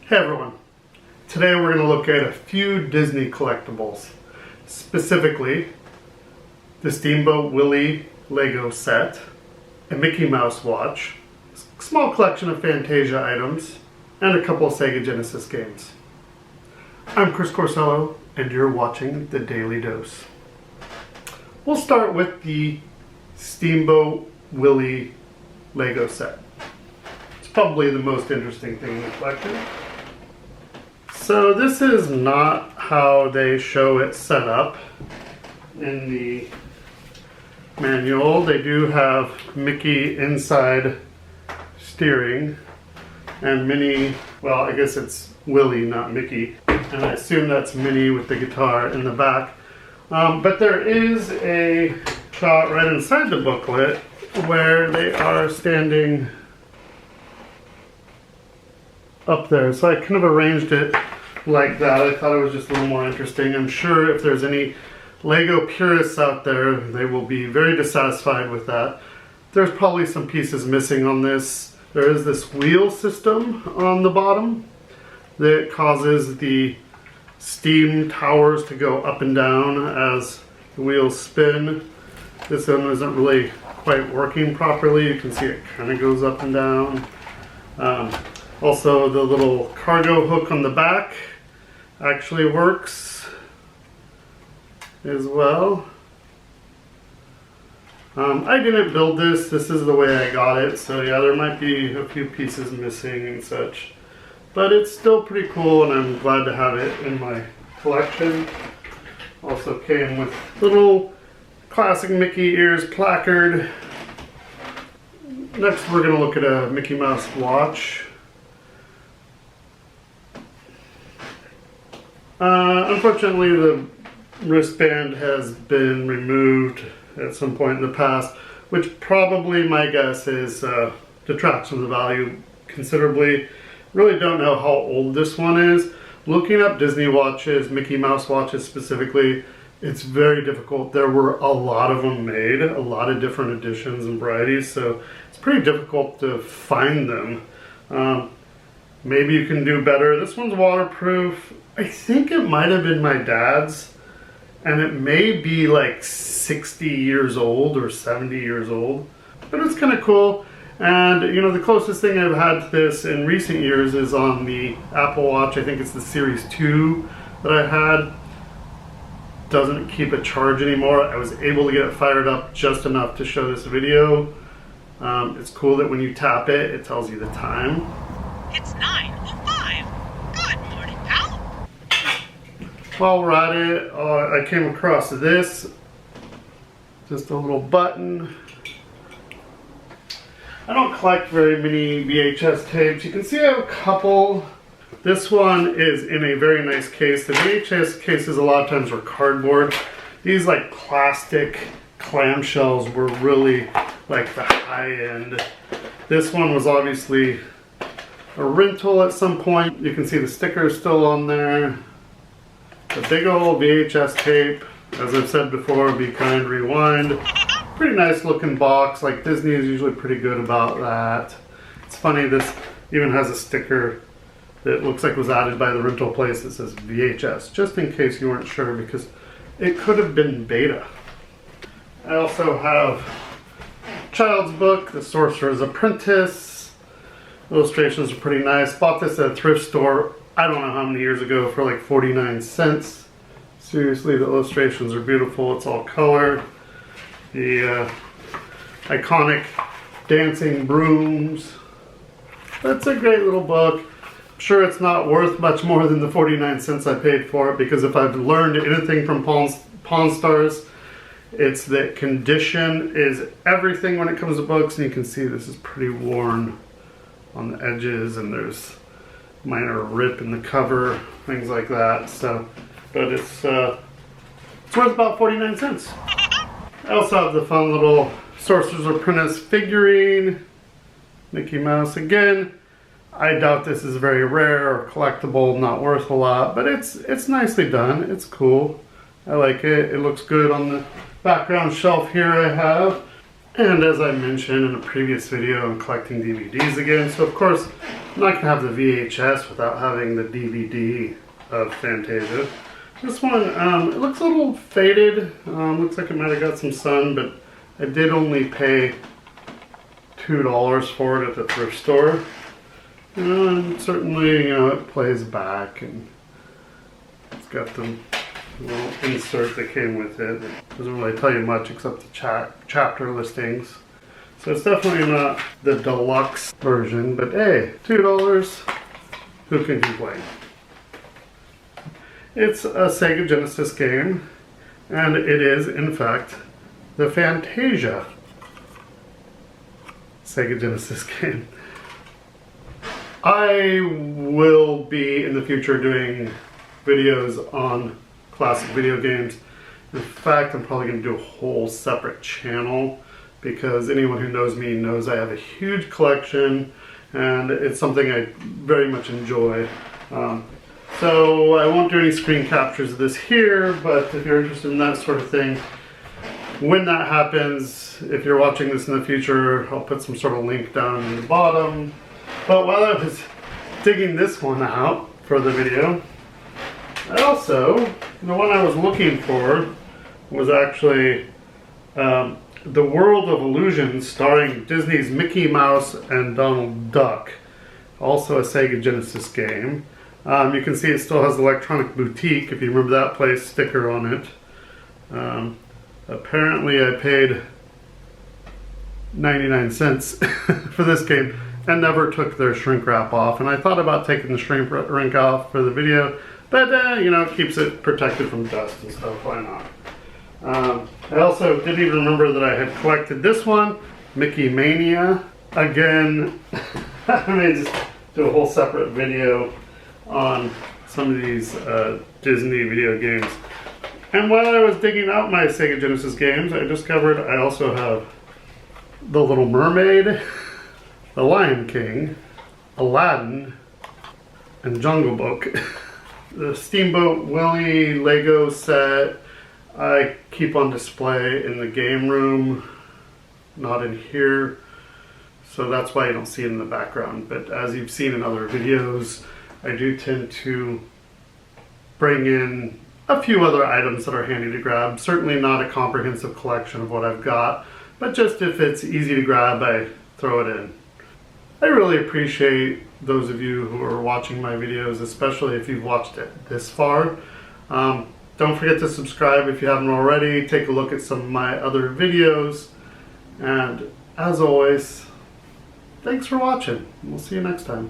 Hey everyone, today we're going to look at a few Disney collectibles, specifically the Steamboat Willie Lego set, a Mickey Mouse watch, a small collection of Fantasia items, and a couple of Sega Genesis games. I'm Chris Corsello, and you're watching The Daily Dose. We'll start with the Steamboat Willie Lego set. It's probably the most interesting thing in the collection. So this is not how they show it set up in the manual. They do have Mickey inside steering and Minnie, well, I guess it's Willie, not Mickey. And I assume that's Minnie with the guitar in the back. But there is a shot right inside the booklet where they are standing up there. So I kind of arranged it like that. I thought it was just a little more interesting. I'm sure if there's any Lego purists out there, they will be very dissatisfied with that. There's probably some pieces missing on this. There is this wheel system on the bottom that causes the steam towers to go up and down as the wheels spin. This one isn't really quite working properly. You can see it kind of goes up and down. Also, the little cargo hook on the back actually works as well. I didn't build this. This is the way I got it. So yeah, there might be a few pieces missing and such. But it's still pretty cool, and I'm glad to have it in my collection. Also came with little classic Mickey ears placard. Next we're going to look at a Mickey Mouse watch. Unfortunately, the wristband has been removed at some point in the past, which probably, my guess is, detracts from the value considerably. Really don't know how old this one is. Looking up Disney watches, Mickey Mouse watches specifically, it's very difficult. There were a lot of them made, a lot of different editions and varieties, so it's pretty difficult to find them. Maybe you can do better. This one's waterproof. I think it might have been my dad's, and it may be like 60 years old or 70 years old, but it's kind of cool. And you know, the closest thing I've had to this in recent years is on the Apple Watch. I think it's the Series 2 that I had. Doesn't keep a charge anymore. I was able to get it fired up just enough to show this video. It's cool that when you tap it, it tells you the time. It's 9:05. Good morning, pal. While we're at it, I came across this. Just a little button. I don't collect very many VHS tapes. You can see I have a couple. This one is in a very nice case. The VHS cases a lot of times were cardboard. These like plastic clamshells were really like the high end. This one was obviously a rental at some point. You can see the sticker still on there. The big old VHS tape. As I've said before, Be Kind, Rewind. Pretty nice looking box. Like Disney is usually pretty good about that. It's funny, this even has a sticker that looks like was added by the rental place that says VHS, just in case you weren't sure, because it could have been beta. I also have child's book, The Sorcerer's Apprentice. Illustrations are pretty nice. Bought this at a thrift store, I don't know how many years ago, for like 49 cents. Seriously, the illustrations are beautiful. It's all color. The iconic dancing brooms. That's a great little book. I'm sure it's not worth much more than the 49 cents I paid for it, because if I've learned anything from Pawn Stars, it's that condition is everything when it comes to books. And you can see this is pretty worn on the edges, and there's minor rip in the cover, things like that. So, but it's worth about 49 cents. I also have the fun little Sorcerer's Apprentice figurine, Mickey Mouse again. I doubt this is very rare or collectible, not worth a lot, but it's nicely done. It's cool. I like it. It looks good on the background shelf here I have. And as I mentioned in a previous video, I'm collecting DVDs again. So of course, I'm not going to have the VHS without having the DVD of Fantasia. This one, it looks a little faded. Looks like it might have got some sun, but I did only pay $2 for it at the thrift store. And certainly, you know, it plays back, and it's got the little insert that came with it. It doesn't really tell you much except the chapter listings. So it's definitely not the deluxe version, but hey, $2, who can complain? It's a Sega Genesis game, and it is, in fact, the Fantasia Sega Genesis game. I will be in the future doing videos on classic video games. In fact, I'm probably going to do a whole separate channel because anyone who knows me knows I have a huge collection and it's something I very much enjoy. So I won't do any screen captures of this here, but if you're interested in that sort of thing, when that happens, if you're watching this in the future, I'll put some sort of link down in the bottom. But while I was digging this one out for the video, I also, the one I was looking for was actually The World of Illusion, starring Disney's Mickey Mouse and Donald Duck. Also a Sega Genesis game. You can see it still has Electronic Boutique, if you remember that place, sticker on it. Apparently I paid 99 cents for this game and never took their shrink wrap off. And I thought about taking the shrink wrap off for the video, but you know, it keeps it protected from dust and stuff, why not? I also didn't even remember that I had collected this one, Mickey Mania. Again, I may just do a whole separate video on some of these Disney video games. And while I was digging out my Sega Genesis games, I discovered I also have The Little Mermaid, The Lion King, Aladdin, and Jungle Book. The Steamboat Willie Lego set I keep on display in the game room, not in here. So that's why you don't see it in the background. But as you've seen in other videos, I do tend to bring in a few other items that are handy to grab. Certainly not a comprehensive collection of what I've got, but just if it's easy to grab, I throw it in. I really appreciate those of you who are watching my videos, especially if you've watched it this far. Don't forget to subscribe if you haven't already. Take a look at some of my other videos. And as always, thanks for watching. We'll see you next time.